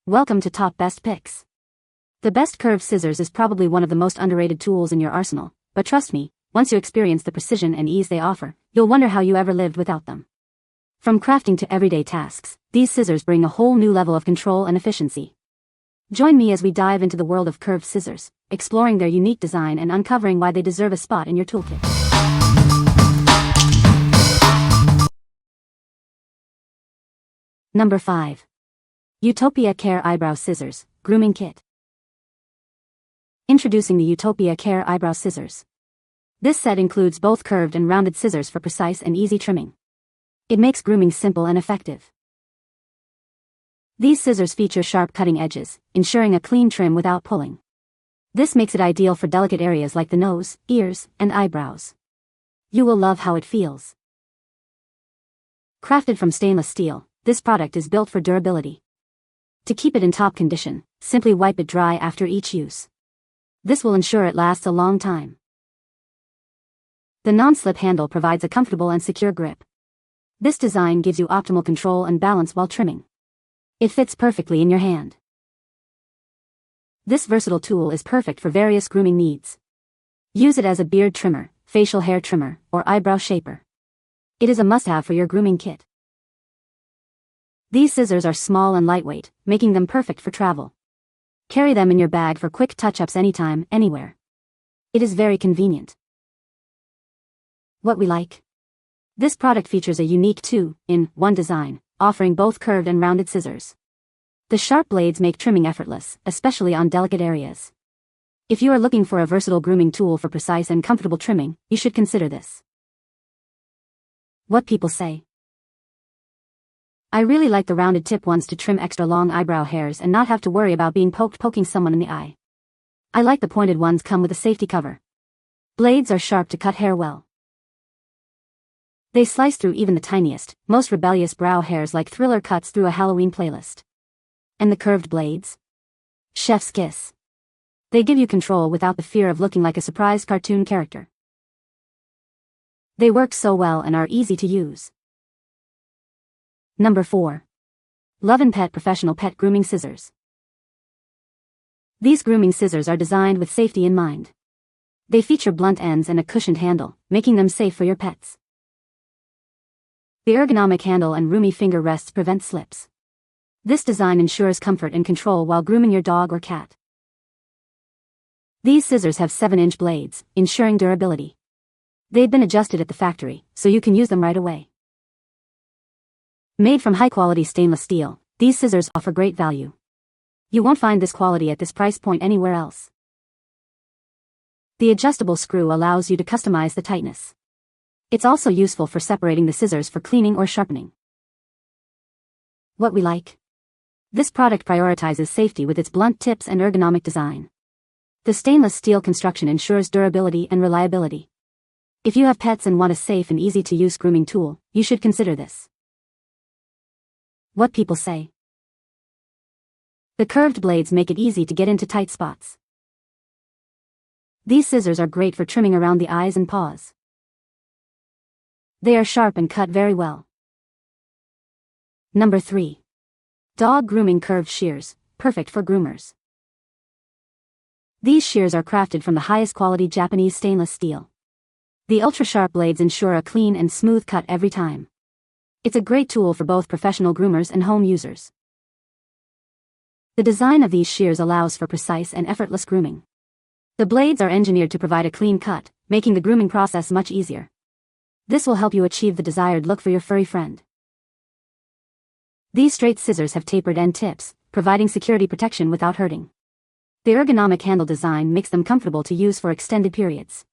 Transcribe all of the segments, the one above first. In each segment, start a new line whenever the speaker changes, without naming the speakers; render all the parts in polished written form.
Welcome to Top Best Picks. The best curved scissors is probably one of the most underrated tools in your arsenal, but trust me, once you experience the precision and ease they offer, you'll wonder how you ever lived without them. From crafting to everyday tasks, these scissors bring a whole new level of control and efficiency. Join me as we dive into the world of curved scissors, exploring their unique design and uncovering why they deserve a spot in your toolkit. Number 5. Utopia Care Eyebrow Scissors, Grooming Kit. Introducing the Utopia Care Eyebrow Scissors. This set includes both curved and rounded scissors for precise and easy trimming. It makes grooming simple and effective. These scissors feature sharp cutting edges, ensuring a clean trim without pulling. This makes it ideal for delicate areas like the nose, ears, and eyebrows. You will love how it feels. Crafted from stainless steel, this product is built for durability. To keep it in top condition, simply wipe it dry after each use. This will ensure it lasts a long time. The non-slip handle provides a comfortable and secure grip. This design gives you optimal control and balance while trimming. It fits perfectly in your hand. This versatile tool is perfect for various grooming needs. Use it as a beard trimmer, facial hair trimmer, or eyebrow shaper. It is a must-have for your grooming kit. These scissors are small and lightweight, making them perfect for travel. Carry them in your bag for quick touch-ups anytime, anywhere. It is very convenient. What we like? This product features a unique 2-in-1 design, offering both curved and rounded scissors. The sharp blades make trimming effortless, especially on delicate areas. If you are looking for a versatile grooming tool for precise and comfortable trimming, you should consider this. What people say. I really like the rounded tip ones to trim extra long eyebrow hairs and not have to worry about being poking someone in the eye. I like the pointed ones come with a safety cover. Blades are sharp to cut hair well. They slice through even the tiniest, most rebellious brow hairs like Thriller cuts through a Halloween playlist. And the curved blades? Chef's kiss. They give you control without the fear of looking like a surprised cartoon character. They work so well and are easy to use. Number 4. LovinPet Professional Pet Grooming Scissors. These grooming scissors are designed with safety in mind. They feature blunt ends and a cushioned handle, making them safe for your pets. The ergonomic handle and roomy finger rests prevent slips. This design ensures comfort and control while grooming your dog or cat. These scissors have 7-inch blades, ensuring durability. They've been adjusted at the factory, so you can use them right away. Made from high-quality stainless steel, these scissors offer great value. You won't find this quality at this price point anywhere else. The adjustable screw allows you to customize the tightness. It's also useful for separating the scissors for cleaning or sharpening. What we like? This product prioritizes safety with its blunt tips and ergonomic design. The stainless steel construction ensures durability and reliability. If you have pets and want a safe and easy-to-use grooming tool, you should consider this. What people say. The curved blades make it easy to get into tight spots. These scissors are great for trimming around the eyes and paws. They are sharp and cut very well. Number 3. Dog Grooming Curved Shears, perfect for groomers. These shears are crafted from the highest quality Japanese stainless steel. The ultra-sharp blades ensure a clean and smooth cut every time. It's a great tool for both professional groomers and home users. The design of these shears allows for precise and effortless grooming. The blades are engineered to provide a clean cut, making the grooming process much easier. This will help you achieve the desired look for your furry friend. These straight scissors have tapered end tips, providing security protection without hurting. The ergonomic handle design makes them comfortable to use for extended periods.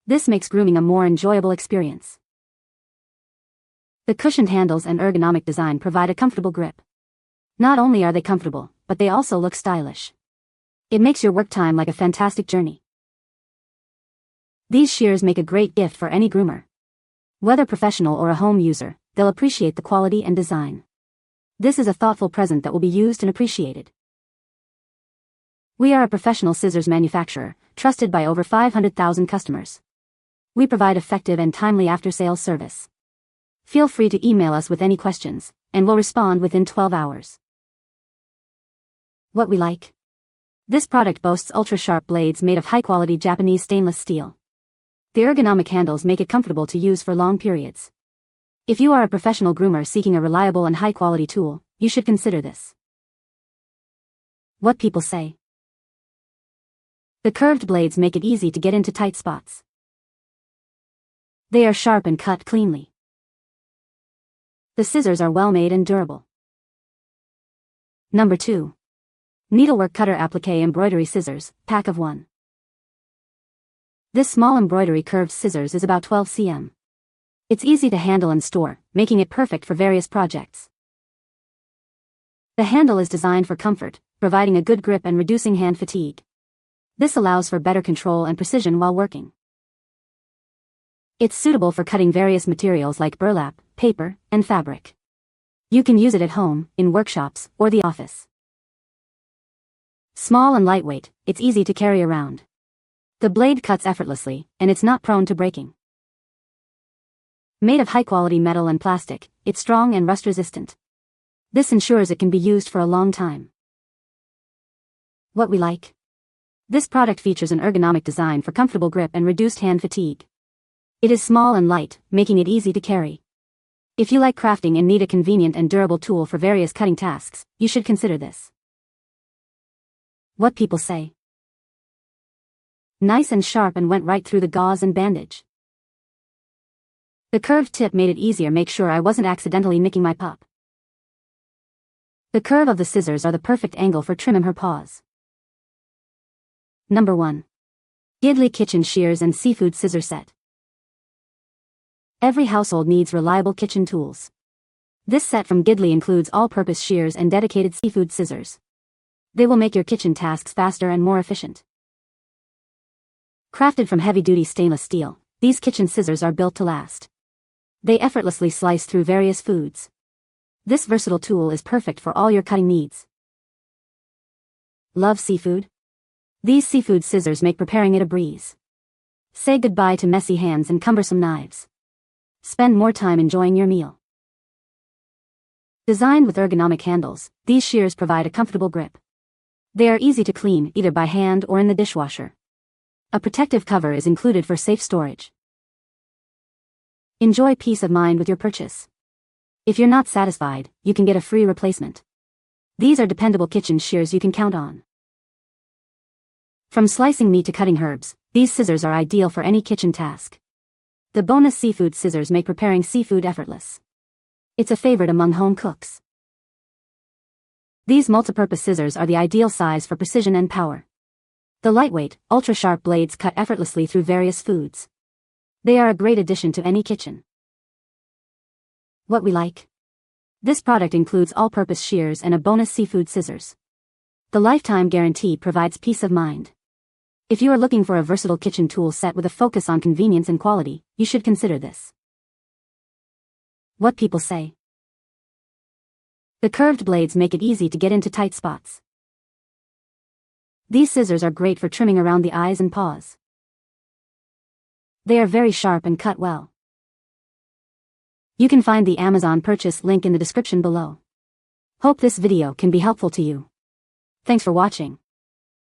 This makes grooming a more enjoyable experience. The cushioned handles and ergonomic design provide a comfortable grip. Not only are they comfortable, but they also look stylish. It makes your work time like a fantastic journey. These shears make a great gift for any groomer. Whether professional or a home user, they'll appreciate the quality and design. This is a thoughtful present that will be used and appreciated. We are a professional scissors manufacturer, trusted by over 500,000 customers. We provide effective and timely after-sales service. Feel free to email us with any questions, and we'll respond within 12 hours. What we like. This product boasts ultra-sharp blades made of high-quality Japanese stainless steel. The ergonomic handles make it comfortable to use for long periods. If you are a professional groomer seeking a reliable and high-quality tool, you should consider this. What people say. The curved blades make it easy to get into tight spots. They are sharp and cut cleanly. The scissors are well-made and durable. Number 2. Needlework Cutter Applique Embroidery Scissors, pack of 1. This small embroidery curved scissors is about 12 cm. It's easy to handle and store, making it perfect for various projects. The handle is designed for comfort, providing a good grip and reducing hand fatigue. This allows for better control and precision while working. It's suitable for cutting various materials like burlap, paper, and fabric. You can use it at home, in workshops, or the office. Small and lightweight, it's easy to carry around. The blade cuts effortlessly, and it's not prone to breaking. Made of high-quality metal and plastic, it's strong and rust-resistant. This ensures it can be used for a long time. What we like. This product features an ergonomic design for comfortable grip and reduced hand fatigue. It is small and light, making it easy to carry. If you like crafting and need a convenient and durable tool for various cutting tasks, you should consider this. What people say. Nice and sharp and went right through the gauze and bandage. The curved tip made it easier make sure I wasn't accidentally nicking my pup. The curve of the scissors are the perfect angle for trimming her paws. Number 1. Gidli Kitchen Shears and Seafood Scissor Set. Every household needs reliable kitchen tools. This set from Gidli includes all-purpose shears and dedicated seafood scissors. They will make your kitchen tasks faster and more efficient. Crafted from heavy-duty stainless steel, these kitchen scissors are built to last. They effortlessly slice through various foods. This versatile tool is perfect for all your cutting needs. Love seafood? These seafood scissors make preparing it a breeze. Say goodbye to messy hands and cumbersome knives. Spend more time enjoying your meal. Designed with ergonomic handles, these shears provide a comfortable grip. They are easy to clean either by hand or in the dishwasher. A protective cover is included for safe storage. Enjoy peace of mind with your purchase. If you're not satisfied, you can get a free replacement. These are dependable kitchen shears you can count on. From slicing meat to cutting herbs, these scissors are ideal for any kitchen task. The bonus seafood scissors make preparing seafood effortless. It's a favorite among home cooks. These multipurpose scissors are the ideal size for precision and power. The lightweight, ultra-sharp blades cut effortlessly through various foods. They are a great addition to any kitchen. What we like. This product includes all-purpose shears and a bonus seafood scissors. The lifetime guarantee provides peace of mind. If you are looking for a versatile kitchen tool set with a focus on convenience and quality, you should consider this. What people say. The curved blades make it easy to get into tight spots. These scissors are great for trimming around the eyes and paws. They are very sharp and cut well. You can find the Amazon purchase link in the description below. Hope this video can be helpful to you. Thanks for watching.